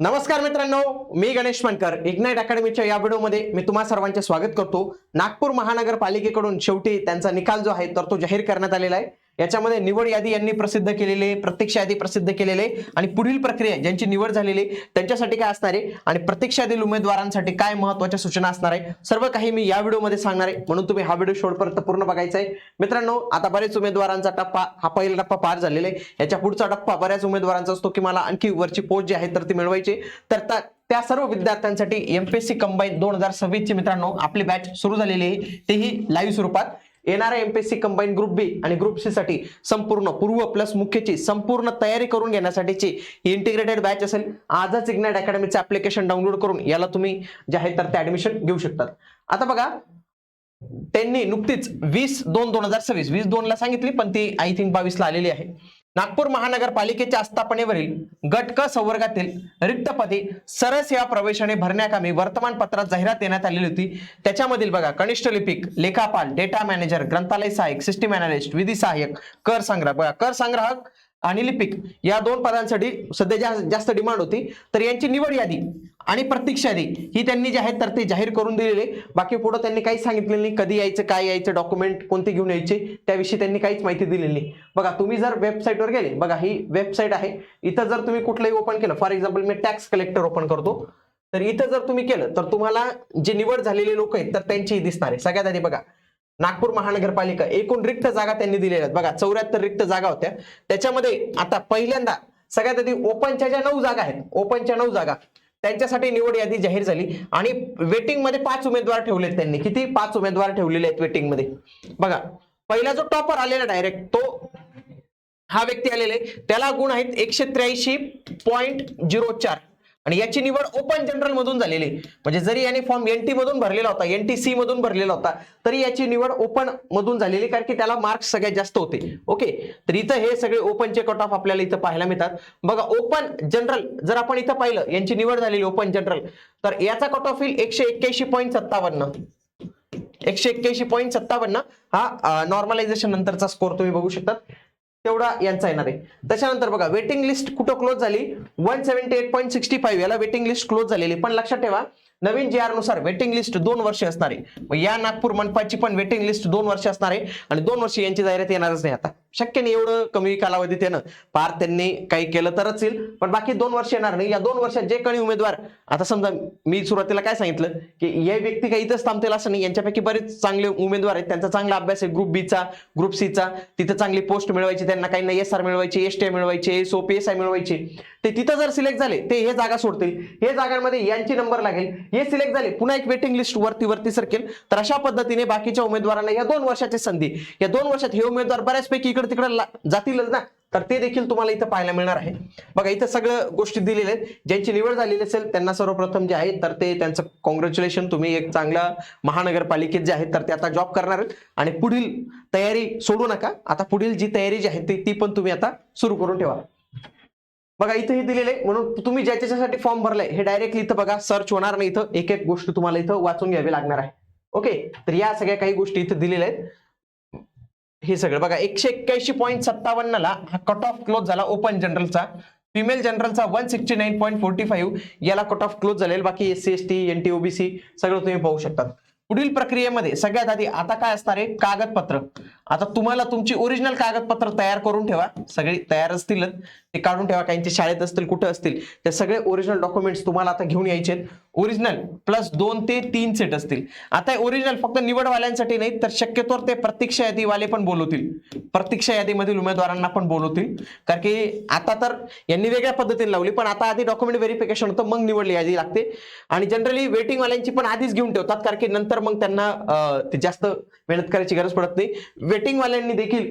नमस्कार मित्रांनो, मी गणेश मानकर. इग्नाइट अकॅडमीच्या या व्हिडिओमध्ये मी तुम्हा सर्वांचे स्वागत करतो. नागपूर महानगरपालिकेकडून शेवटी त्यांचा निकाल जो आहे तर तो जाहीर करण्यात आलेला आहे. याच्यामध्ये निवड यादी यांनी प्रसिद्ध केलेली आहे, प्रत्यक्ष यादी प्रसिद्ध केलेली आहे आणि पुढील प्रक्रिया ज्यांची निवड झालेली त्यांच्यासाठी काय असणार आहे आणि प्रत्यक्ष यादीतील उमेदवारांसाठी काय महत्त्वाच्या सूचना असणार आहे सर्व काही मी या व्हिडिओमध्ये सांगणार आहे, म्हणून तुम्ही हा व्हिडिओ शेवटपर्यंत पूर्ण बघायचा आहे. मित्रांनो, आता बरेच उमेदवारांचा टप्पा हा पहिला टप्पा पार झालेला आहे. याच्या पुढचा टप्पा बऱ्याच उमेदवारांचा असतो की मला आणखी वरची पोस्ट जी आहे तर ती मिळवायची. तर त्या सर्व विद्यार्थ्यांसाठी एमपीएससी कंबाईन 2026 ची मित्रांनो आपली बॅच सुरू झालेली आहे, तेही लाईव्ह स्वरूपात. येणाऱ्या एमपीएससी कंबाईन ग्रुप बी आणि ग्रुप सी साठी संपूर्ण पूर्व प्लस मुख्यची संपूर्ण तयारी करून घेण्यासाठीची ही इंटिग्रेटेड बॅच असेल. आजच इग्नाइट अकॅडमीचं ऍप्लिकेशन डाउनलोड करून याला तुम्ही जे आहे तर ते ऍडमिशन घेऊ शकतात. आता बघा, त्यांनी नुकतीच 20/2/2026 20/2 ला सांगितली, पण ती आय थिंक 22 ला आलेली आहे. नागपूर महानगरपालिकेच्या आस्थापनेवरील गट क संवर्गातील रिक्त पदे सरळ सेवा प्रवेशाने भरण्याकामी वर्तमानपत्रात जाहिरात देण्यात आलेली होती. त्याच्यामधील बघा, कनिष्ठ लिपिक, लेखापाल, डेटा मॅनेजर, ग्रंथालय सहाय्यक, सिस्टीम अनालिस्ट, विधी सहाय्यक, कर संग्राहक. बघा, कर संग्राहक आणि लिपिक या दोन पदांसाठी सध्या जास्त डिमांड होती. तर यांची निवड यादी आणि प्रतीक्षा यादी ही त्यांनी जे आहे तर ते जाहीर करून दिलेले. बाकी पुढे त्यांनी काही सांगितलेलं नाही, कधी यायचं, काय यायचं, डॉक्युमेंट कोणते घेऊन यायचे त्याविषयी त्यांनी काहीच माहिती दिलेली नाही. बघा, तुम्ही जर वेबसाईटवर गेले, बघा ही वेबसाईट आहे, इथं जर तुम्ही कुठलंही ओपन केलं, for example me tax collector open करतो, तर इथं जर तुम्ही केलं तर तुम्हाला जे निवड झालेले लोक आहेत तर त्यांची दिसणार आहे. सगळ्यात आधी बघा, नागपूर महानगरपालिका एकूण रिक्त जागा त्यांनी दिलेल्या आहेत. बघा, 74 रिक्त जागा होत्या. त्याच्यामध्ये आता पहिल्यांदा सगळ्यात आधी ओपनच्या ज्या 9 जागा आहेत, ओपनच्या 9 जागा त्यांच्यासाठी निवड यादी जाहीर झाली आणि वेटिंग मध्ये 5 उमेदवार ठेवलेत त्यांनी. किती? 5 उमेदवार ठेवलेले आहेत वेटिंग मध्ये. बघा, पहिला जो टॉपर आलेला डायरेक्ट तो हा व्यक्ती आलेले, त्याला गुण आहेत 183.04 आणि याची निवड ओपन जनरल मधून झालेली. म्हणजे जरी याने फॉर्म एनटी मधून भरलेला होता, एनटीसी मधून भरलेला होता, तरी याची निवड ओपन मधून झालेली, कारण की त्याला मार्क्स सगळ्यात जास्त होते. ओके, तर इथं हे सगळे ओपनचे कट ऑफ आपल्याला इथं पाहायला मिळतात. बघा, ओपन जनरल जर आपण इथं पाहिलं, यांची निवड झालेली ओपन जनरल, तर याचा कट ऑफ येईल 181.57. 181.57 हा नॉर्मलायझेशन नंतरचा स्कोर तुम्ही बघू शकता, तेवढा यांचा येणार आहे. त्याच्यानंतर बघा, वेटिंग लिस्ट कुठं क्लोज झाली? 178.65 याला वेटिंग लिस्ट क्लोज झालेली. पण लक्षात ठेवा, नवीन जी आर नुसार वेटिंग लिस्ट 2 वर्ष असणार आहे. मग या नागपूर मनपाची पण वेटिंग लिस्ट 2 वर्ष असणार आहे आणि 2 वर्ष यांची जाहिरात येणारच नाही. आता शक्य नाही एवढं कमी कालावधीत येणं, फार त्यांनी काही केलं तरच येईल, पण बाकी 2 वर्ष येणार नाही. या 2 वर्षात जे काही उमेदवार, आता समजा मी सुरुवातीला काय सांगितलं की या व्यक्ती काही इथंच थांबतील असं नाही, यांच्यापैकी बरेच चांगले उमेदवार आहेत, त्यांचा चांगला अभ्यास आहे, ग्रुप बीचा, ग्रुप सीचा, तिथं चांगली पोस्ट मिळवायची त्यांना, काही नाही एसआर मिळवायची, एसटी मिळवायचे, एसओपीएसआय मिळवायचे. ते तिथं जर सिलेक्ट झाले ते हे जागा सोडतील, हे जागांमध्ये यांची नंबर लागेल, हे सिलेक्ट झाले पुन्हा एक वेटिंग लिस्ट वरती सरकेल. तर अशा पद्धतीने बाकीच्या उमेदवारांना या 2 वर्षाची संधी, या 2 वर्षात हे उमेदवार बऱ्याचपैकी इकडे तिकडे जातीलच ना, तर ते देखील तुम्हाला इथं पाहायला मिळणार आहे. बघा, इथं सगळं गोष्टी दिलेल्या आहेत. ज्यांची निवड झालेली असेल त्यांना सर्वप्रथम जे आहे तर ते त्यांचं कॉंग्रॅच्युलेशन, तुम्ही एक चांगला महानगरपालिकेत जे आहे तर ते आता जॉब करणार आहेत आणि पुढील तयारी सोडू नका. आता पुढील जी तयारी जी आहे ती पण तुम्ही आता सुरू करून ठेवा. बघा, इथं हे दिलेलं आहे, म्हणून तुम्ही ज्याच्यासाठी फॉर्म भरलाय हे डायरेक्टली इथं बघा सर्च होणार नाही, इथं एक एक गोष्ट तुम्हाला इथं वाचून घ्यावी लागणार आहे. ओके, तर या सगळ्या काही गोष्टी इथं दिलेल्या आहेत. हे सगळं बघा, 181.57 ला हा कट ऑफ क्लोज झाला ओपन जनरलचा. फिमेल जनरलचा 169.45 याला कट ऑफ क्लोज झालेला. बाकी एससी एसटी एनटी ओबीसी सगळं तुम्ही पाहू शकता. पुढील प्रक्रियेमध्ये सगळ्यात आधी आता काय असणार आहे? कागदपत्र. आता तुम्हाला तुमची ओरिजिनल कागदपत्र तयार करून ठेवा, सगळी तयार असतील ते काढून ठेवा, काहींचे शाळेत असतील, कुठे असतील, ते सगळे ओरिजिनल डॉक्युमेंट्स तुम्हाला आता घेऊन यायचे. ओरिजिनल प्लस 2 ते 3 सेट असतील. आता ओरिजिनल फक्त निवडवाल्यांसाठी नाही, तर शक्यतोवर ते प्रतीक्षा यादीवाले पण बोलवतील, प्रतीक्षा यादीमधील उमेदवारांना पण बोलवतील, कारण की आता तर यांनी वेगळ्या पद्धतीने लावली, पण आता आधी डॉक्युमेंट व्हेरिफिकेशन होतं, मग निवडली यादी लागते. आणि जनरली वेटिंग वाल्यांची पण आधीच घेऊन ठेवतात, कारण की नंतर मग त्यांना ते जास्त मेहनत करायची गरज पडत नाही. वेटिंग वाल्यांनी देखील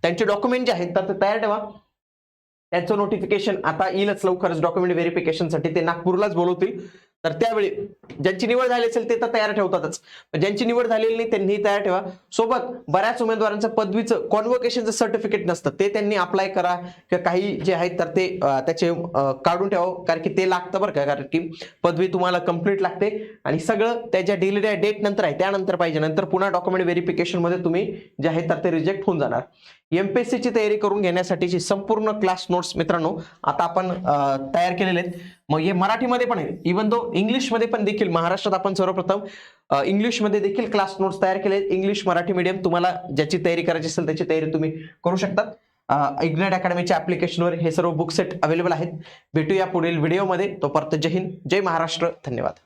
त्यांचे डॉक्युमेंट जे आहेत तर ते तयार ठेवा. त्यांचं नोटिफिकेशन आता येईलच लवकरच डॉक्युमेंट व्हेरिफिकेशनसाठी, ते नागपूरलाच बोलवतील. तर त्यावेळी ज्यांची निवड झाली असेल ते तर तयार ठेवतातच, ज्यांची निवड झालेली नाही त्यांनी तयार ठेवा. सोबत बऱ्याच उमेदवारांचं पदवीचं कॉन्व्होकेशनचं सर्टिफिकेट नसतं, ते त्यांनी अप्लाय करा, किंवा काही जे आहेत तर ते त्याचे काढून ठेवा, कारण की ते लागतं बरं का, कारण की पदवी तुम्हाला कंप्लीट लागते आणि सगळं त्याच्या डिलीट डेट नंतर आहे त्यानंतर पाहिजे, नंतर पुन्हा डॉक्युमेंट व्हेरिफिकेशन मध्ये तुम्ही जे आहे तर ते रिजेक्ट होऊन जाणार. एमपीएससी ची तयारी करून घेण्यासाठीची संपूर्ण क्लास नोट्स मित्रांनो आता आपण तयार केलेले आहेत. मग हे मराठीमध्ये पण आहे, इवन दो इंग्लिशमध्ये पण देखील महाराष्ट्रात आपण सर्वप्रथम इंग्लिशमध्ये देखील क्लास नोट्स तयार केले आहेत. इंग्लिश मराठी मीडियम तुम्हाला ज्याची तयारी करायची असेल त्याची तयारी तुम्ही करू शकता. इग्नाइट अकॅडमीच्या ऍप्लिकेशनवर हे सर्व बुक सेट अवेलेबल आहेत. भेटूया पुढील व्हिडिओमध्ये. तोपर्यंत जय हिंद, जय महाराष्ट्र, धन्यवाद.